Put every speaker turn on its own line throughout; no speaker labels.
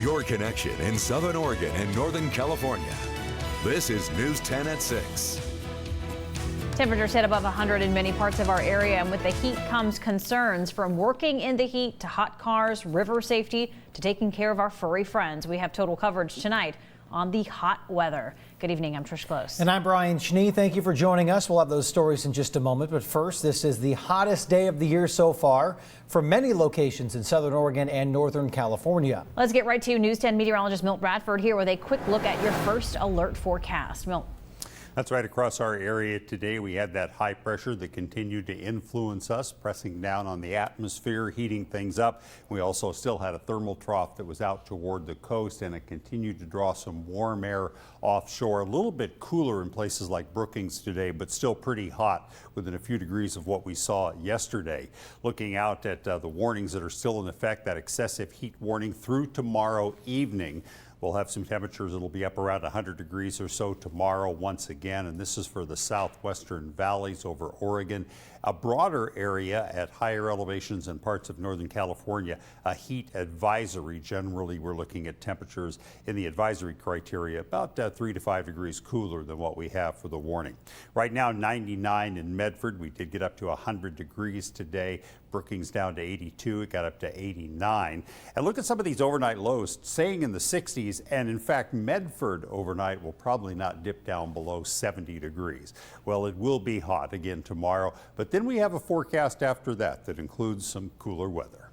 Your connection in Southern Oregon and Northern California. This is News 10 at 6.
Temperatures hit above 100 in many parts of our area, and with the heat comes concerns from working in the heat to hot cars, river safety, to taking care of our furry friends. We have total coverage tonight on the hot weather. Good evening, I'm Trish Close.
And I'm Brian Schnee. Thank you for joining us. We'll have those stories in just a moment. But first, this is the hottest day of the year so far for many locations in Southern Oregon and Northern California.
Let's get right to News 10 meteorologist Milt Bradford here with a quick look at your first alert forecast. Milt.
That's right. Across our area today, we had that high pressure that continued to influence us, pressing down on the atmosphere, heating things up. We also still had a thermal trough that was out toward the coast, and it continued to draw some warm air offshore. A little bit cooler in places like Brookings today, but still pretty hot within a few degrees of what we saw yesterday. Looking out at the warnings that are still in effect, that excessive heat warning through tomorrow evening. We'll have some temperatures that'll be up around 100 degrees or so tomorrow once again, and this is for the southwestern valleys over Oregon. A broader area at higher elevations in parts of Northern California, a heat advisory. Generally, we're looking at temperatures in the advisory criteria about 3 to 5 degrees cooler than what we have for the warning. Right now, 99 in Medford. We did get up to 100 degrees today. Brookings down to 82. It got up to 89. And look at some of these overnight lows, staying in the 60s. And in fact, Medford overnight will probably not dip down below 70 degrees. Well, it will be hot again tomorrow, but then we have a forecast after that that includes some cooler weather.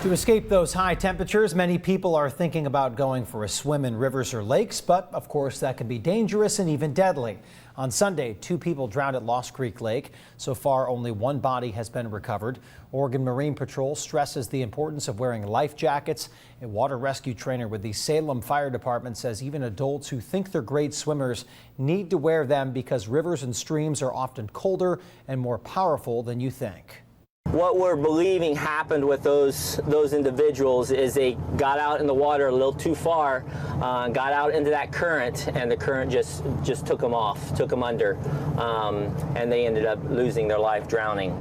To escape those high temperatures, many people are thinking about going for a swim in rivers or lakes, but of course that can be dangerous and even deadly. On Sunday, 2 people drowned at Lost Creek Lake. So far, only 1 body has been recovered. Oregon Marine Patrol stresses the importance of wearing life jackets. A water rescue trainer with the Salem Fire Department says even adults who think they're great swimmers need to wear them because rivers and streams are often colder and more powerful than you think.
What we're believing happened with those individuals is they got out in the water a little too far, got out into that current, and the current just took them off, took them under, and they ended up losing their life drowning.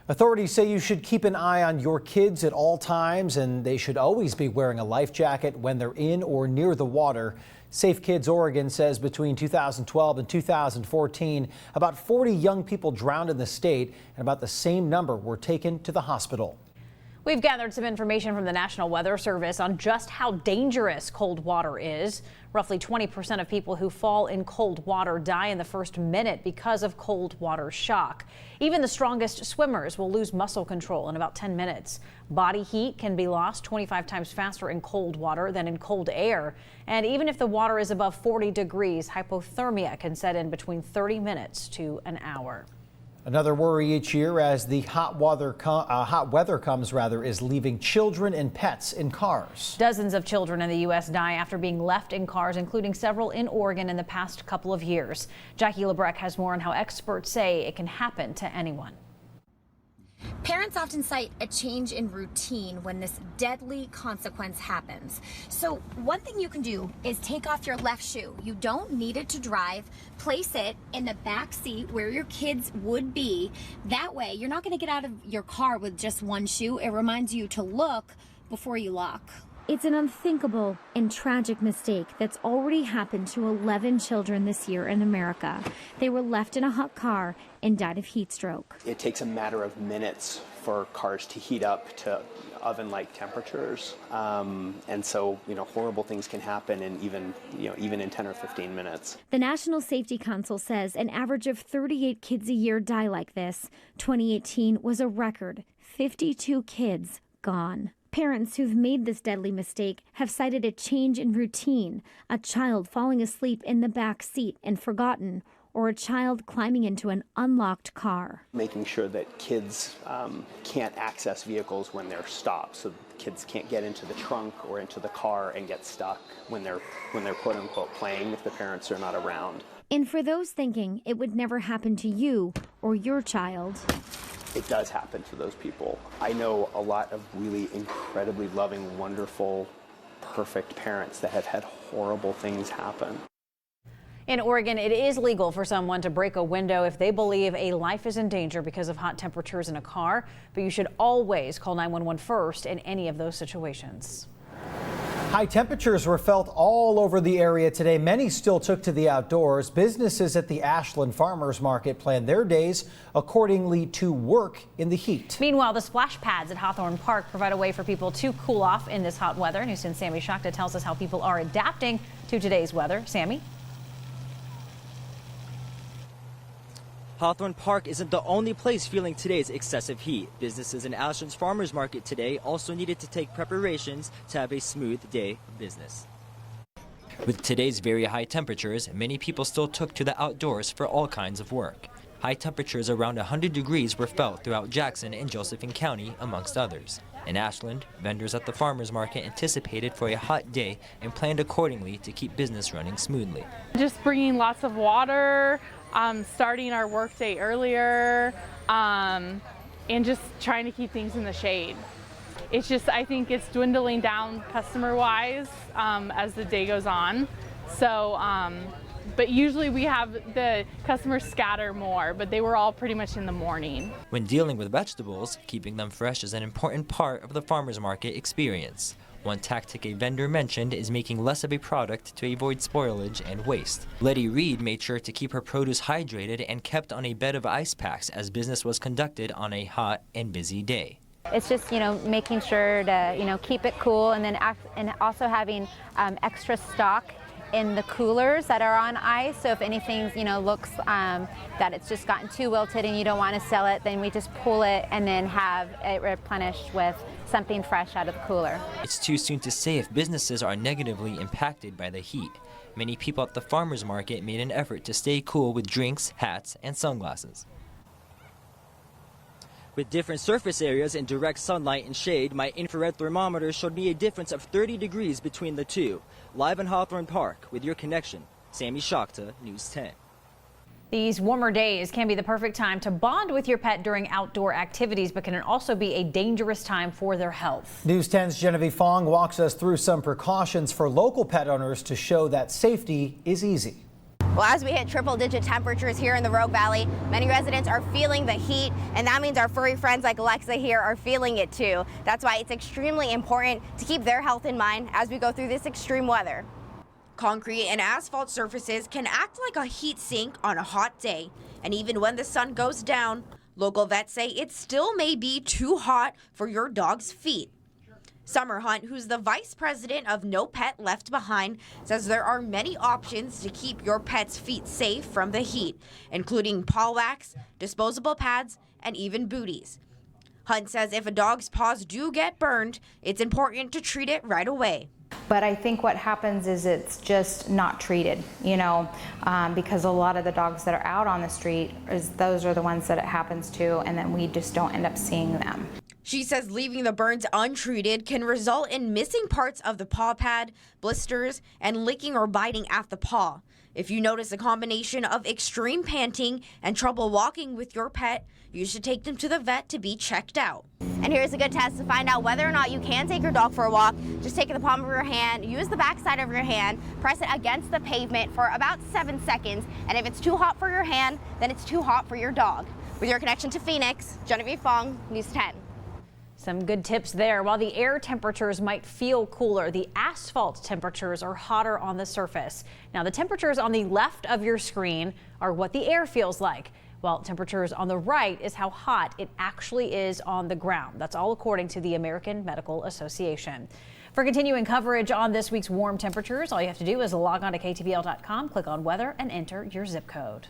Authorities say you should keep an eye on your kids at all times, and they should always be wearing a life jacket when they're in or near the water. Safe Kids Oregon says between 2012 and 2014, about 40 young people drowned in the state, and about the same number were taken to the hospital.
We've gathered some information from the National Weather Service on just how dangerous cold water is. Roughly 20% of people who fall in cold water die in the first minute because of cold water shock. Even the strongest swimmers will lose muscle control in about 10 minutes. Body heat can be lost 25 times faster in cold water than in cold air. And even if the water is above 40 degrees, hypothermia can set in between 30 minutes to an hour.
Another worry each year as the hot weather comes is leaving children and pets in cars.
Dozens of children in the U.S. die after being left in cars, including several in Oregon in the past couple of years. Jackie Lebrecht has more on how experts say it can happen to anyone.
Parents often cite a change in routine when this deadly consequence happens. So one thing you can do is take off your left shoe. You don't need it to drive. Place it in the back seat where your kids would be. That way, you're not going to get out of your car with just one shoe. It reminds you to look before you lock.
It's an unthinkable and tragic mistake that's already happened to 11 children this year in America. They were left in a hot car and died of heat stroke.
It takes a matter of minutes for cars to heat up to oven-like temperatures, and so horrible things can happen in even in 10 or 15 minutes.
The National Safety Council says an average of 38 kids a year die like this. 2018 was a record, 52 kids gone. Parents who've made this deadly mistake have cited a change in routine, a child falling asleep in the back seat and forgotten, or a child climbing into an unlocked car.
Making sure that kids can't access vehicles when they're stopped, so kids can't get into the trunk or into the car and get stuck when they're quote unquote playing if the parents are not around.
And for those thinking it would never happen to you or your child,
it does happen to those people. I know a lot of really incredibly loving, wonderful, perfect parents that have had horrible things happen.
In Oregon, it is legal for someone to break a window if they believe a life is in danger because of hot temperatures in a car, but you should always call 911 first in any of those situations.
High temperatures were felt all over the area today. Many still took to the outdoors. Businesses at the Ashland Farmers Market planned their days accordingly to work in the heat.
Meanwhile, the splash pads at Hawthorne Park provide a way for people to cool off in this hot weather. News 10's Sammy Shakta tells us how people are adapting to today's weather. Sammy?
Hawthorne Park isn't the only place feeling today's excessive heat. Businesses in Ashland's Farmers Market today also needed to take preparations to have a smooth day of business. With today's very high temperatures, many people still took to the outdoors for all kinds of work. High temperatures around 100 degrees were felt throughout Jackson and Josephine County, amongst others. In Ashland, vendors at the farmers market anticipated for a hot day and planned accordingly to keep business running smoothly.
Just bringing lots of water, starting our workday earlier, and just trying to keep things in the shade. It's just, I think it's dwindling down customer-wise as the day goes on. So, but usually we have the customers scatter more, but they were all pretty much in the morning.
When dealing with vegetables, keeping them fresh is an important part of the farmers market experience. One tactic a vendor mentioned is making less of a product to avoid spoilage and waste. Letty Reed made sure to keep her produce hydrated and kept on a bed of ice packs as business was conducted on a hot and busy day.
It's just, making sure to, keep it cool, and then and also having extra stock in the coolers that are on ice. So if anything, looks that it's just gotten too wilted and you don't want to sell it, then we just pull it and then have it replenished with something fresh out of the cooler.
It's too soon to say if businesses are negatively impacted by the heat. Many people at the farmers market made an effort to stay cool with drinks, hats, and sunglasses. With different surface areas in direct sunlight and shade, my infrared thermometer showed me a difference of 30 degrees between the two. Live in Hawthorne Park with your connection, Sammy Shakta, News 10.
These warmer days can be the perfect time to bond with your pet during outdoor activities, but can also be a dangerous time for their health.
News 10's Genevieve Fong walks us through some precautions for local pet owners to show that safety is easy.
Well, as we hit triple-digit temperatures here in the Rogue Valley, many residents are feeling the heat, and that means our furry friends like Alexa here are feeling it too. That's why it's extremely important to keep their health in mind as we go through this extreme weather.
Concrete and asphalt surfaces can act like a heat sink on a hot day, and even when the sun goes down, local vets say it still may be too hot for your dog's feet. Summer Hunt, who's the vice president of No Pet Left Behind, says there are many options to keep your pet's feet safe from the heat, including paw wax, disposable pads, and even booties. Hunt says if a dog's paws do get burned, it's important to treat it right away.
But I think what happens is it's just not treated, because a lot of the dogs that are out on the street, those are the ones that it happens to, and then we just don't end up seeing them.
She says leaving the burns untreated can result in missing parts of the paw pad, blisters, and licking or biting at the paw. If you notice a combination of extreme panting and trouble walking with your pet, you should take them to the vet to be checked out.
And here's a good test to find out whether or not you can take your dog for a walk. Just take the palm of your hand, use the back side of your hand, press it against the pavement for about 7 seconds, and if it's too hot for your hand, then it's too hot for your dog. With your connection to Phoenix, Genevieve Fong, News 10.
Some good tips there. While the air temperatures might feel cooler, the asphalt temperatures are hotter on the surface. Now, the temperatures on the left of your screen are what the air feels like, while temperatures on the right is how hot it actually is on the ground. That's all according to the American Medical Association. For continuing coverage on this week's warm temperatures, all you have to do is log on to KTVL.com, click on weather, and enter your zip code.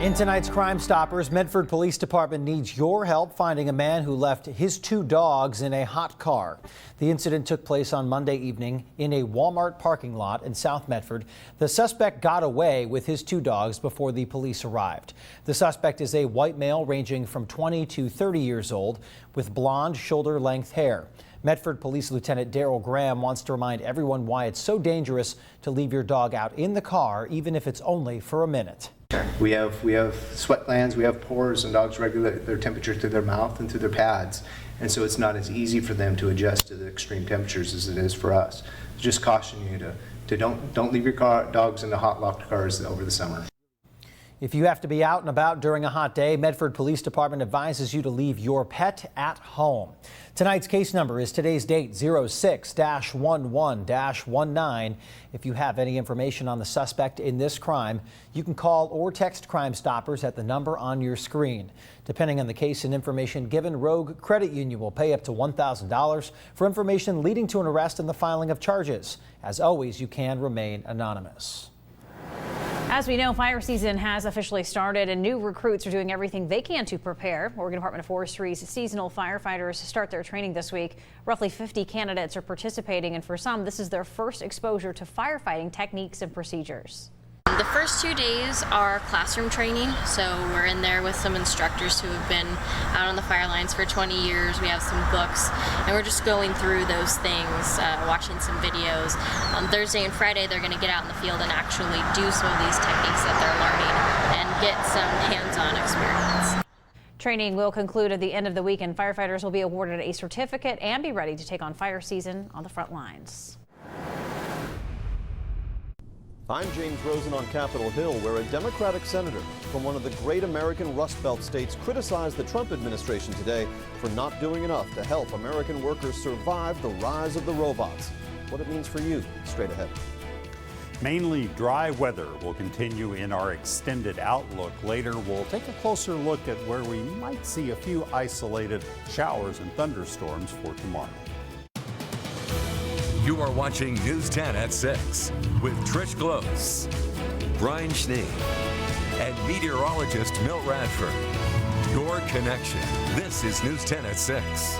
In tonight's Crime Stoppers, Medford Police Department needs your help finding a man who left his 2 dogs in a hot car. The incident took place on Monday evening in a Walmart parking lot in South Medford. The suspect got away with his 2 dogs before the police arrived. The suspect is a white male ranging from 20 to 30 years old with blonde shoulder-length hair. Medford Police Lieutenant Daryl Graham wants to remind everyone why it's so dangerous to leave your dog out in the car, even if it's only for a minute.
We have sweat glands, we have pores, and dogs regulate their temperature through their mouth and through their pads. and so it's not as easy for them to adjust to the extreme temperatures as it is for us. Just caution you to don't leave your dogs in the hot locked cars over the summer.
If you have to be out and about during a hot day, Medford Police Department advises you to leave your pet at home. Tonight's case number is today's date, 06-11-19. If you have any information on the suspect in this crime, you can call or text Crime Stoppers at the number on your screen. Depending on the case and information given, Rogue Credit Union will pay up to $1,000 for information leading to an arrest and the filing of charges. As always, you can remain anonymous.
As we know, fire season has officially started and new recruits are doing everything they can to prepare. Oregon Department of Forestry's seasonal firefighters start their training this week. Roughly 50 candidates are participating, and for some, this is their first exposure to firefighting techniques and procedures.
The first 2 days are classroom training, so we're in there with some instructors who have been out on the fire lines for 20 years. We have some books, and we're just going through those things, watching some videos. On Thursday and Friday, they're going to get out in the field and actually do some of these techniques that they're learning and get some hands-on experience.
Training will conclude at the end of the week, and firefighters will be awarded a certificate and be ready to take on fire season on the front lines.
I'm James Rosen on Capitol Hill, where a Democratic senator from one of the great American Rust Belt states criticized the Trump administration today for not doing enough to help American workers survive the rise of the robots. What it means for you, straight ahead.
Mainly dry weather will continue in our extended outlook. Later, we'll take a closer look at where we might see a few isolated showers and thunderstorms for tomorrow.
You are watching News 10 at 6 with Trish Close, Brian Schnee, and meteorologist Milt Radford. Your connection. This is News 10 at 6.